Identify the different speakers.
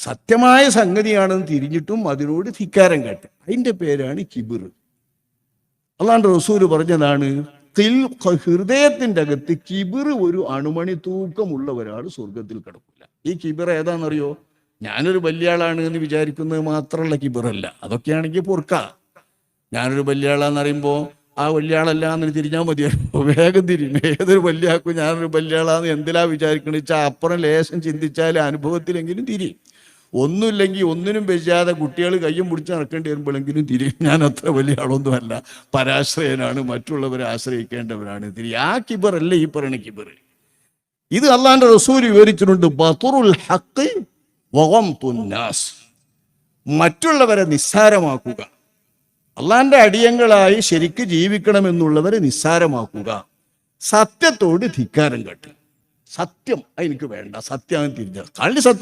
Speaker 1: സത്യമായ സംഗതിയാണെന്ന് തിരിഞ്ഞിട്ടും അതിനോട് ധിക്കാരം കാട്ടുക. അതിൻ്റെ പേരാണ് കിബിർ. അല്ലാണ്ട് റസൂല് പറഞ്ഞതാണ്, ഹൃദയത്തിൻ്റെ അകത്ത് കിബിർ ഒരു അണുമണി തൂക്കമുള്ള ഒരാൾ സ്വർഗത്തിൽ കിടക്കില്ല. ഈ കിബിർ ഏതാണെന്നറിയോ? ഞാനൊരു വലിയ ആളാണ് എന്ന് വിചാരിക്കുന്നത് മാത്രമുള്ള കിബിറല്ല. അതൊക്കെയാണെങ്കിൽ പൊറുക്കാം. ഞാനൊരു വലിയ ആളാന്ന് പറയുമ്പോൾ ആ വലിയ ആളല്ല എന്ന് തിരിഞ്ഞാൽ മതിയല്ലോ, വേഗം തിരിയും. ഏതൊരു വലിയ ആൾക്കും ഞാനൊരു വലിയ ആളാന്ന് എന്തിലാ വിചാരിക്കണെന്ന് വെച്ചാൽ അപ്പുറം ലേശം ചിന്തിച്ചാൽ അനുഭവത്തിലെങ്കിലും തിരിയും. ഒന്നുമില്ലെങ്കിൽ ഒന്നിനും വെച്ചാതെ കുട്ടികൾ കയ്യും പിടിച്ച് നടക്കേണ്ടി വരുമ്പോഴെങ്കിലും തിരിയും. ഞാൻ അത്ര വലിയ ആളൊന്നുമല്ല, പരാശ്രയനാണ്, മറ്റുള്ളവരെ ആശ്രയിക്കേണ്ടവരാണ്. തിരിയും. ആ കിബറല്ല ഈ പറയുന്ന കിബർ. ഇത് അള്ളാന്റെ റസൂൽ വിവരിച്ചിട്ടുണ്ട്. ബതുറുൽ ഹഖ് വഗംതുൻ നാസ്, മറ്റുള്ളവരെ നിസ്സാരമാക്കുക. അള്ളാന്റെ അടിയങ്ങളായി ശരിക്ക് ജീവിക്കണമെന്നുള്ളവരെ നിസ്സാരമാക്കുക. സത്യത്തോട് ധിക്കാരം കാട്ടുക. സത്യം എനിക്ക് വേണ്ട, സത്യം തിരിഞ്ഞ കള്ളി സത്യം